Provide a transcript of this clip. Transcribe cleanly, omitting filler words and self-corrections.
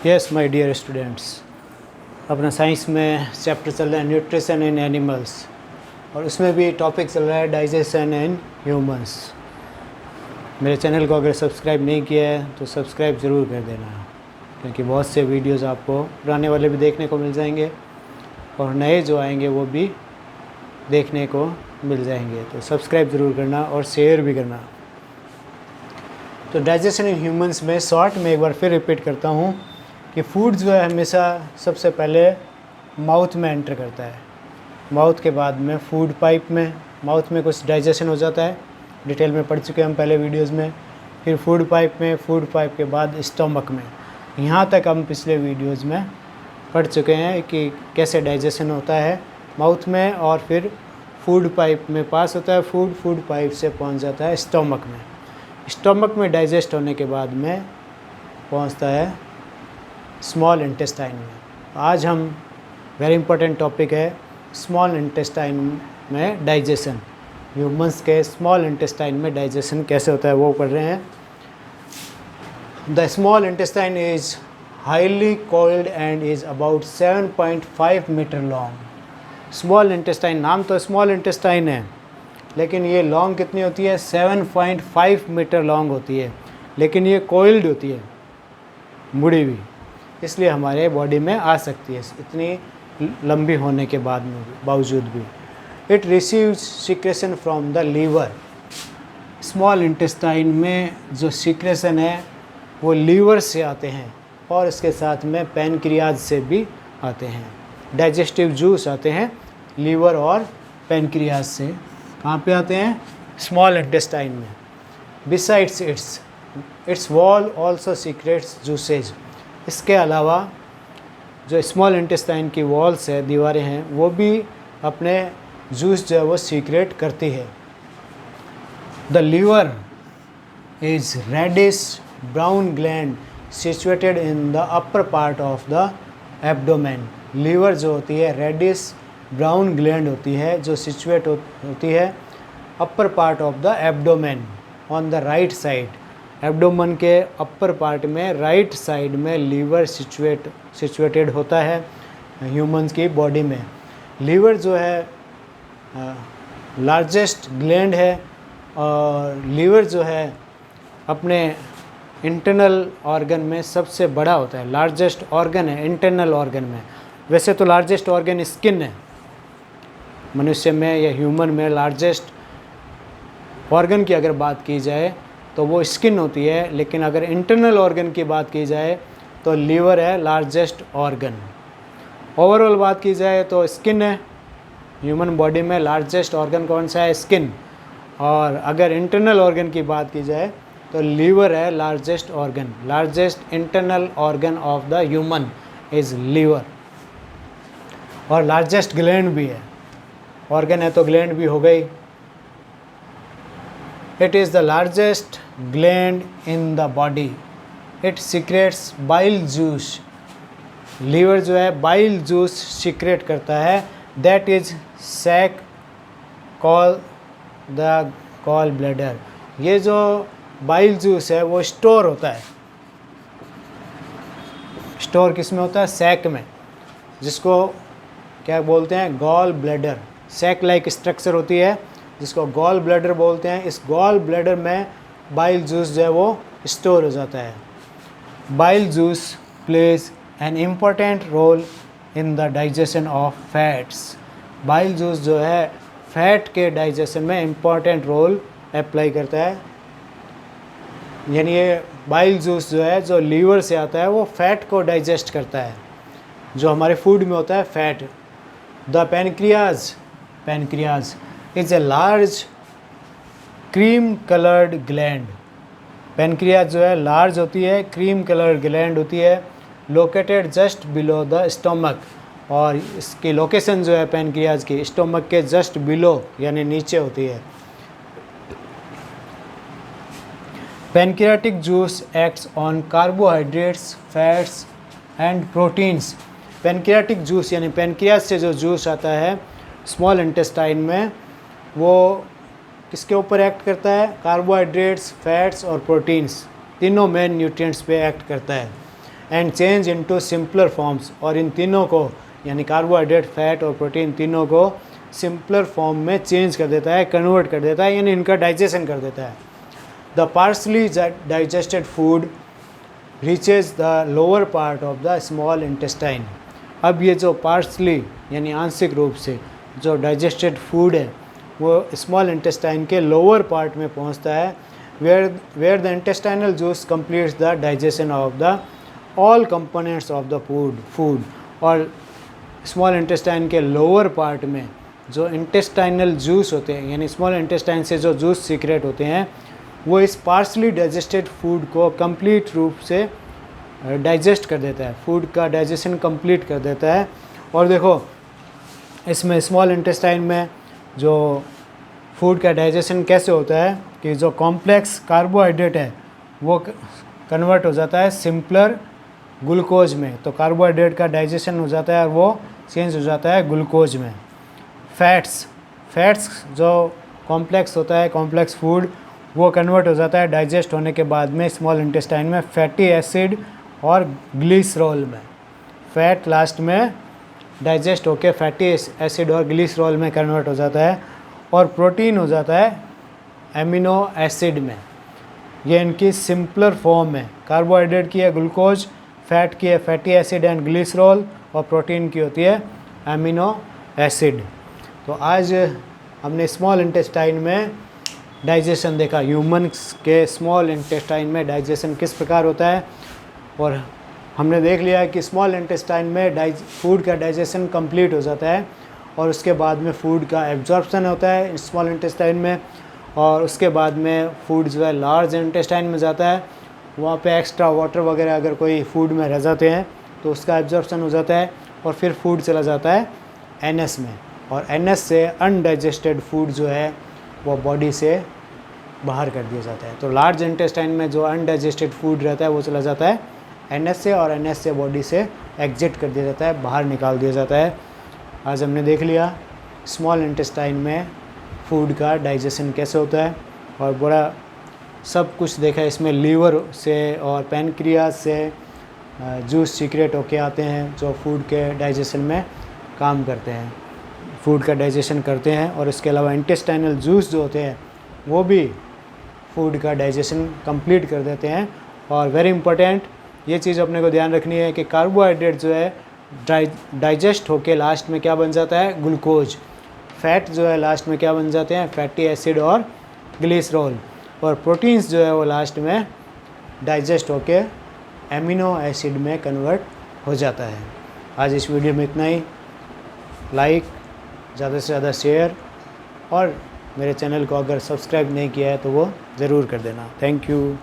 Yes my dear students, अपना science में chapter चल रहा है न्यूट्रिशन इन एनिमल्स और उसमें भी टॉपिक चल रहा है डाइजेशन इन ह्यूमंस। मेरे चैनल को अगर सब्सक्राइब नहीं किया है तो सब्सक्राइब ज़रूर कर देना, क्योंकि बहुत से वीडियोस आपको पुराने वाले भी देखने को मिल जाएंगे और नए जो आएंगे वो भी देखने को मिल जाएंगे। तो सब्सक्राइब ज़रूर करना और शेयर भी करना। तो डाइजेशन इन ह्यूमंस में शॉर्ट में एक बार फिर रिपीट करता हूँ कि फूड जो है हमेशा सबसे पहले माउथ में एंटर करता है। माउथ के बाद में फूड पाइप में, माउथ में कुछ डाइजेशन हो जाता है, डिटेल में पढ़ चुके हैं हम पहले वीडियोस में। फिर फूड पाइप में, फूड पाइप के बाद स्टमक में। यहाँ तक हम पिछले वीडियोस में पढ़ चुके हैं कि कैसे डाइजेशन होता है माउथ में और फिर फूड पाइप में पास होता है फूड, फूड पाइप से पहुँच जाता है स्टमक में। स्टमक में डाइजेस्ट होने के बाद में पहुँचता है स्मॉल इंटेस्टाइन में। आज हम वेरी इंपॉर्टेंट टॉपिक है स्मॉल इंटेस्टाइन में डाइजेशन। ह्यूमंस के स्मॉल इंटेस्टाइन में डाइजेशन कैसे होता है वो पढ़ रहे हैं। The small intestine is highly coiled and is about 7.5 metre long. Small intestine, नाम तो स्मॉल इंटेस्टाइन है लेकिन ये लॉन्ग कितनी होती है? 7.5 मीटर लॉन्ग होती है, लेकिन ये कोइल्ड होती है, मुड़ी हुई, इसलिए हमारे बॉडी में आ सकती है इतनी लंबी होने के बाद में बावजूद भी। It receives secretion from the liver. Small intestine में जो सीक्रेशन है वो लीवर से आते हैं और इसके साथ में पैनक्रियाज से भी आते हैं। डाइजेस्टिव जूस आते हैं लीवर और पैनक्रियाज से। कहाँ पे आते हैं? स्मॉल इंटेस्टाइन में। Besides it's wall also secrets juices. इसके अलावा जो स्मॉल इंटेस्टाइन की वॉल्स है, दीवारें हैं, वो भी अपने जूस जो है वो सीक्रेट करती है। The liver is reddish brown gland situated in the upper part of the abdomen. Liver जो होती है रेडिश ब्राउन ग्लैंड होती है जो सिचुएट होती है अपर part of the abdomen on the right side. Abdomen के अपर पार्ट में राइट साइड में लीवर सिचुएटेड होता है ह्यूमंस की बॉडी में। लीवर जो है लार्जेस्ट ग्लैंड है और लीवर जो है अपने इंटरनल ऑर्गन में सबसे बड़ा होता है, लार्जेस्ट ऑर्गन है इंटरनल ऑर्गन में। वैसे तो लार्जेस्ट ऑर्गन स्किन है, मनुष्य में या ह्यूमन में लार्जेस्ट ऑर्गन की अगर बात की जाए तो वो स्किन होती है, लेकिन अगर इंटरनल ऑर्गन की बात की जाए तो लीवर है लार्जेस्ट ऑर्गन। ओवरऑल बात की जाए तो स्किन है, ह्यूमन बॉडी में लार्जेस्ट ऑर्गन कौन सा है? स्किन। और अगर इंटरनल ऑर्गन की बात की जाए तो लीवर है largest organ. Largest internal organ of the human is liver. और लार्जेस्ट ग्लैंड भी है, ऑर्गन है तो ग्लैंड भी हो गई। It is the largest gland in the body. It secretes bile juice. Liver जो है बाइल जूस सीक्रेट करता है, that is sac call the gall bladder. ये जो बाइल जूस है वो स्टोर होता है। स्टोर किस में होता है? सैक में, जिसको क्या बोलते हैं? Gall bladder. Sac like structure होती है जिसको गॉल ब्लैडर बोलते हैं। इस गॉल ब्लैडर में बाइल जूस जो है वो स्टोर हो जाता है। Bile juice plays an important role in the digestion of fats. Bile juice जो है फैट के डाइजेशन में इम्पॉर्टेंट रोल अप्लाई करता है। यानी ये बाइल जूस जो है जो लीवर से आता है वो फैट को डाइजेस्ट करता है, जो हमारे फूड में होता है fat. The pancreas is a large cream coloured gland. Pancreas जो है लार्ज होती है, क्रीम कलर्ड ग्लैंड होती है, located just below the stomach. और इसकी लोकेशन जो है पैनक्रियाज की स्टमक के जस्ट बिलो यानी नीचे होती है। Pancreatic juice acts on carbohydrates, fats and proteins. Pancreatic juice यानी पैनक्रियाज से जो जूस आता है स्मॉल इंटेस्टाइन में, वो किसके ऊपर एक्ट करता है? कार्बोहाइड्रेट्स, फैट्स और प्रोटीन्स, तीनों मेन न्यूट्रिएंट्स पे एक्ट करता है। And change into simpler forms, और इन तीनों को यानी कार्बोहाइड्रेट, फैट और प्रोटीन तीनों को सिंपलर फॉर्म में चेंज कर देता है, कन्वर्ट कर देता है, यानी इनका डाइजेशन कर देता है। The partially digested food reaches the lower part of the small intestine. अब ये जो पार्शली यानी आंशिक रूप से जो डाइजेस्टेड फूड है वो स्मॉल इंटेस्टाइन के लोअर पार्ट में पहुंचता है, where the intestinal juice completes the digestion of the all components of the food. और स्मॉल इंटेस्टाइन के लोअर पार्ट में जो इंटेस्टाइनल जूस होते हैं यानी स्मॉल इंटेस्टाइन से जो जूस सीक्रेट होते हैं वो इस पार्शली डाइजेस्टेड फूड को कंप्लीट रूप से डाइजेस्ट कर देता है, फूड का डाइजेशन कंप्लीट कर देता है। और देखो इसमें स्मॉल इंटेस्टाइन में जो फूड का डाइजेशन कैसे होता है कि जो कॉम्प्लेक्स कार्बोहाइड्रेट है वो कन्वर्ट हो जाता है सिंपलर ग्लूकोज में, तो कार्बोहाइड्रेट का डाइजेशन हो जाता है और वो चेंज हो जाता है ग्लूकोज में। फैट्स जो कॉम्प्लेक्स होता है, कॉम्प्लेक्स फूड, वो कन्वर्ट हो जाता है डाइजेस्ट होने के बाद में स्मॉल इंटेस्टाइन में फैटी एसिड और ग्लिसरॉल में। फैट लास्ट में डाइजेस्ट होकर फैटी एसिड और ग्लिसरॉल में कन्वर्ट हो जाता है, और प्रोटीन हो जाता है एमिनो एसिड में। ये इनकी सिंपलर फॉर्म है। कार्बोहाइड्रेट की है ग्लूकोज, फैट की है फैटी एसिड एंड ग्लिसरॉल, और प्रोटीन की होती है एमिनो एसिड। तो आज हमने स्मॉल इंटेस्टाइन में डाइजेशन देखा, ह्यूमन्स के स्मॉल इंटेस्टाइन में डाइजेशन किस प्रकार होता है, और हमने देख लिया है कि स्मॉल इंटेस्टाइन में फूड का डाइजेशन कंप्लीट हो जाता है और उसके बाद में फूड का एब्जॉर्प्शन होता है स्मॉल इंटेस्टाइन में, और उसके बाद में फूड जो है लार्ज इंटेस्टाइन में जाता है। वहाँ पे एक्स्ट्रा वाटर वगैरह अगर कोई फूड में रह जाते हैं तो उसका एब्जॉर्प्शन हो जाता है, और फिर फूड चला जाता है एनएस में, और एनएस से अनडाइजेस्टेड फूड जो है वो बॉडी से बाहर कर दिया जाता है। तो लार्ज इंटेस्टाइन में जो अनडाइजेस्टेड फूड रहता है वो चला जाता है एनएस से, और एनएस से बॉडी से एग्जिट कर दिया जाता है, बाहर निकाल दिया जाता है। आज हमने देख लिया स्मॉल इंटेस्टाइन में फूड का डाइजेशन कैसे होता है, और बड़ा सब कुछ देखा है। इसमें लीवर से और पैनक्रियाज से जूस सीक्रेट होके आते हैं जो फूड के डाइजेशन में काम करते हैं, फूड का डाइजेशन करते हैं। और इसके अलावा इंटेस्टाइनल जूस जो होते हैं वो भी फूड का डाइजेशन कंप्लीट कर देते हैं। और वेरी इंपॉर्टेंट ये चीज़ अपने को ध्यान रखनी है कि कार्बोहाइड्रेट जो है डाइजेस्ट होके लास्ट में क्या बन जाता है, ग्लूकोज। फैट जो है लास्ट में क्या बन जाते हैं, फैटी एसिड और ग्लिसरॉल। और प्रोटीन्स जो है वो लास्ट में डाइजेस्ट होके एमिनो एसिड में कन्वर्ट हो जाता है। आज इस वीडियो में इतना ही। लाइक, ज़्यादा से ज़्यादा शेयर, और मेरे चैनल को अगर सब्सक्राइब नहीं किया है तो वो ज़रूर कर देना। Thank you.